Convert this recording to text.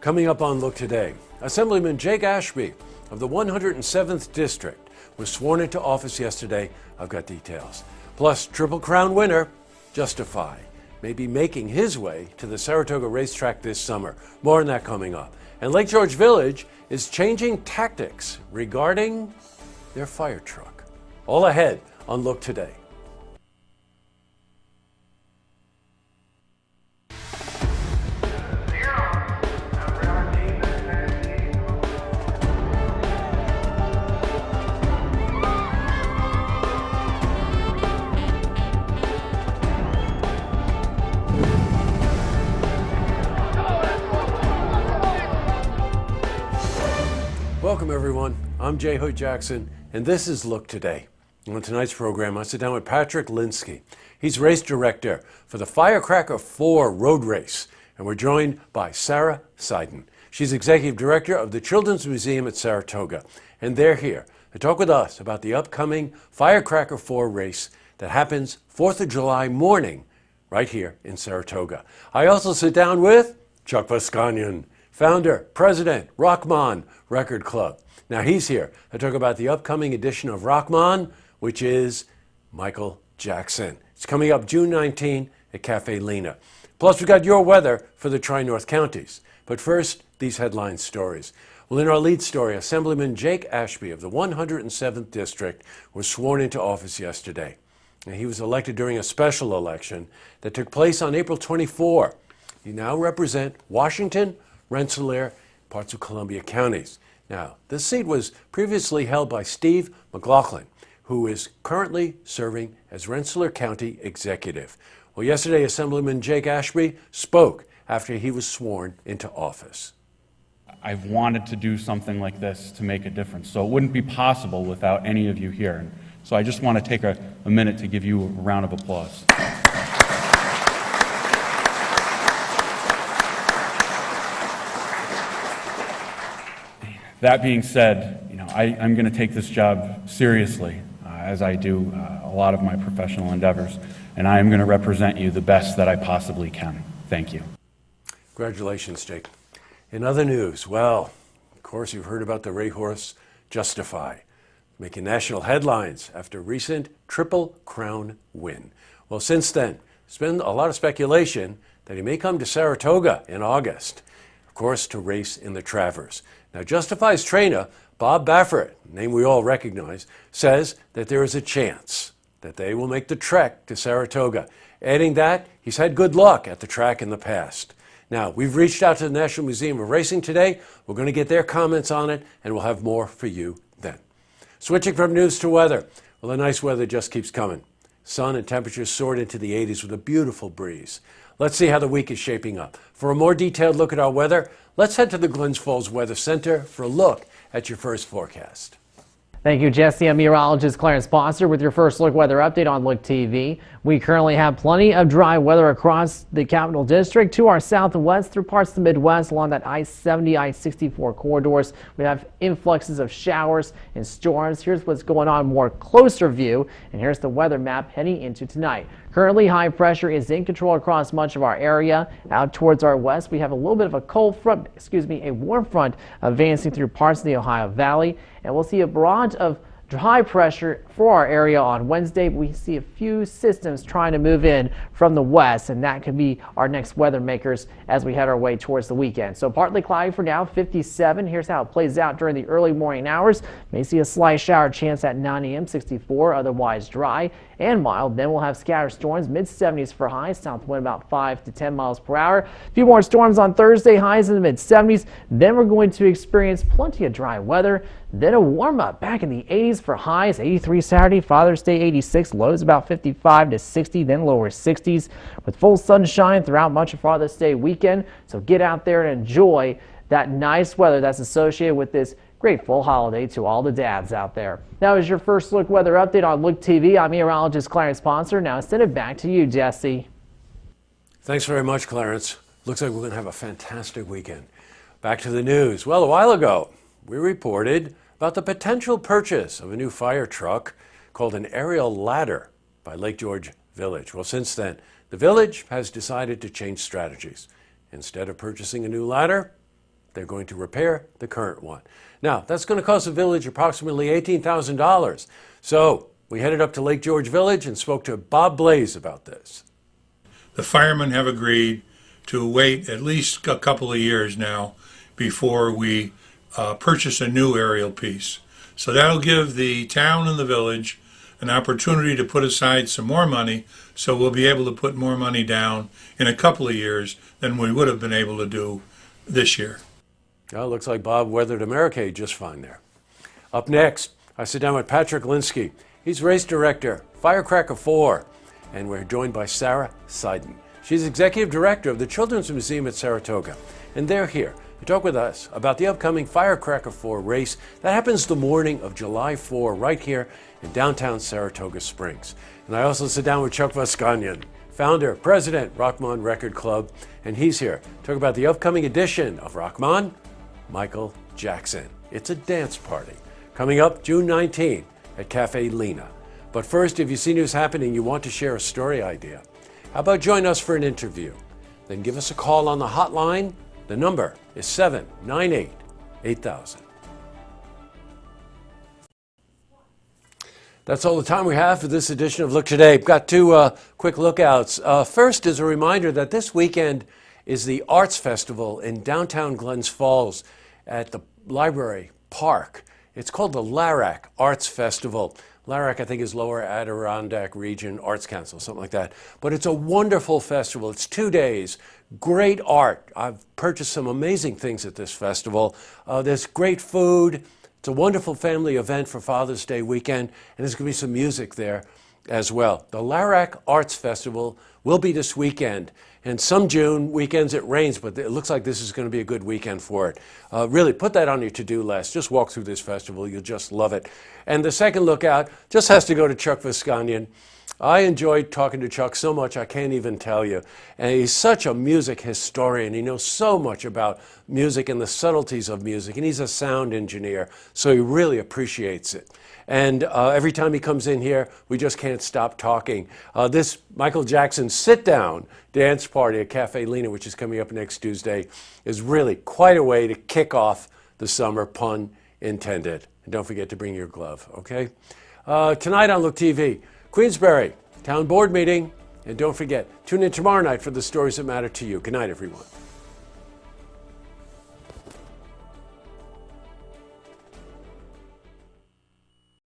Coming up on Look Today, Assemblyman Jake Ashby of the 107th District was sworn into office yesterday. I've got details. Plus, Triple Crown winner, Justify, may be making his way to the Saratoga racetrack this summer. More on that coming up. And Lake George Village is changing tactics regarding their fire truck. All ahead on Look Today. Welcome everyone, I'm Jay Hood Jackson, and this is Look Today. On tonight's program, I sit down with Patrick Linsky. He's race director for the Firecracker 4 road race, and we're joined by Sarah Seiden. She's executive director of the Children's Museum at Saratoga, and they're here to talk with us about the upcoming Firecracker 4 race that happens 4th of July morning right here in Saratoga. I also sit down with Chuck Vasconian, founder, president, Rockman Record Club. Now he's here to talk about the upcoming edition of Rockman, which is Michael Jackson. It's coming up June 19 at Cafe Lena. Plus, we got your weather for the Tri-North counties. But first, these headline stories. Well, in our lead story, Assemblyman Jake Ashby of the 107th District was sworn into office yesterday. Now, he was elected during a special election that took place on April 24. He now represents Washington, Rensselaer, parts of Columbia counties. Now, this seat was previously held by Steve McLaughlin, who is currently serving as Rensselaer County Executive. Well, yesterday, Assemblyman Jake Ashby spoke after he was sworn into office. I've wanted to do something like this to make a difference, so it wouldn't be possible without any of you here. And so I just want to take a minute to give you a round of applause. That being said, I'm going to take this job seriously, as I do a lot of my professional endeavors, and I am going to represent you the best that I possibly can. Thank you. Congratulations, Jake. In other news, well, of course you've heard about the racehorse Justify, making national headlines after recent Triple Crown win. Well, since then, there's been a lot of speculation that he may come to Saratoga in August, of course, to race in the Travers. Now, Justify's trainer, Bob Baffert, a name we all recognize, says that there is a chance that they will make the trek to Saratoga, adding that he's had good luck at the track in the past. Now, we've reached out to the National Museum of Racing today. We're going to get their comments on it, and we'll have more for you then. Switching from news to weather. Well, the nice weather just keeps coming. Sun and temperatures soared into the 80s with a beautiful breeze. Let's see how the week is shaping up. For a more detailed look at our weather, let's head to the Glens Falls Weather Center for a look at your first forecast. Thank you, Jesse. I'm meteorologist Clarence Foster with your first look weather update on Look TV. We currently have plenty of dry weather across the Capital District to our south and west through parts of the Midwest along that I-70, I-64 corridors. We have influxes of showers and storms. Here's what's going on more closer view, and here's the weather map heading into tonight. Currently, high pressure is in control across much of our area. Out towards our west, we have a little bit of a warm front advancing through parts of the Ohio Valley, and we'll see a barrage of high pressure for our area on Wednesday. We see a few systems trying to move in from the west, and that could be our next weather makers as we head our way towards the weekend. So partly cloudy for now, 57. Here's how it plays out during the early morning hours. May see a slight shower chance at 9 a.m., 64, otherwise dry and mild. Then we'll have scattered storms, mid-70s for highs, south wind about 5 to 10 miles per hour. A few more storms on Thursday, highs in the mid-70s. Then we're going to experience plenty of dry weather. Then a warm up back in the 80s for highs, 83 Saturday, Father's Day 86, lows about 55 to 60, then lower 60s with full sunshine throughout much of Father's Day weekend. So get out there and enjoy that nice weather that's associated with this grateful holiday to all the dads out there. That was your first look weather update on Look TV. I'm meteorologist Clarence Sponsor. Now send it back to you, Jesse. Thanks very much, Clarence. Looks like we're going to have a fantastic weekend. Back to the news. Well, a while ago, we reported about the potential purchase of a new fire truck called an aerial ladder by Lake George Village. Well, since then, the village has decided to change strategies. Instead of purchasing a new ladder, they're going to repair the current one. Now, that's going to cost the village approximately $18,000. So we headed up to Lake George Village and spoke to Bob Blaze about this. The firemen have agreed to wait at least a couple of years now before we purchase a new aerial piece. So that'll give the town and the village an opportunity to put aside some more money, so we'll be able to put more money down in a couple of years than we would have been able to do this year. Well, it looks like Bob weathered America just fine there. Up next, I sit down with Patrick Linsky. He's race director, Firecracker 4, and we're joined by Sarah Seiden. She's executive director of the Children's Museum at Saratoga, and they're here to talk with us about the upcoming Firecracker 4 race that happens the morning of July 4 right here in downtown Saratoga Springs. And I also sit down with Chuck Voskanyan, founder, president, Rockman Record Club, and he's here to talk about the upcoming edition of Rockman, Michael Jackson. It's a dance party coming up June 19 at Cafe Lena. But first, if you see news happening, you want to share a story idea, how about join us for an interview? Then give us a call on the hotline. The number is 798-8000. That's all the time we have for this edition of Look Today. We've got two quick lookouts. First is a reminder that this weekend is the Arts Festival in downtown Glens Falls at the Library Park. It's called the LARAC Arts Festival. LARAC, I think, is Lower Adirondack Region Arts Council, something like that. But it's a wonderful festival. It's 2 days, great art. I've purchased some amazing things at this festival. There's great food. It's a wonderful family event for Father's Day weekend, and there's going to be some music there as well. The LARAC Arts Festival will be this weekend, and some June weekends it rains, but it looks like this is going to be a good weekend for it. Really, put that on your to-do list. Just walk through this festival. You'll just love it. And the second lookout just has to go to Chuck Voskanyan. I enjoyed talking to Chuck so much I can't even tell you. And he's such a music historian. He knows so much about music and the subtleties of music. And he's a sound engineer, so he really appreciates it. And every time he comes in here, we just can't stop talking. This Michael Jackson sit-down dance party at Cafe Lena, which is coming up next Tuesday, is really quite a way to kick off the summer, pun intended. And don't forget to bring your glove, okay? Tonight on Look TV, Queensbury Town Board meeting. And don't forget, tune in tomorrow night for the stories that matter to you. Good night, everyone.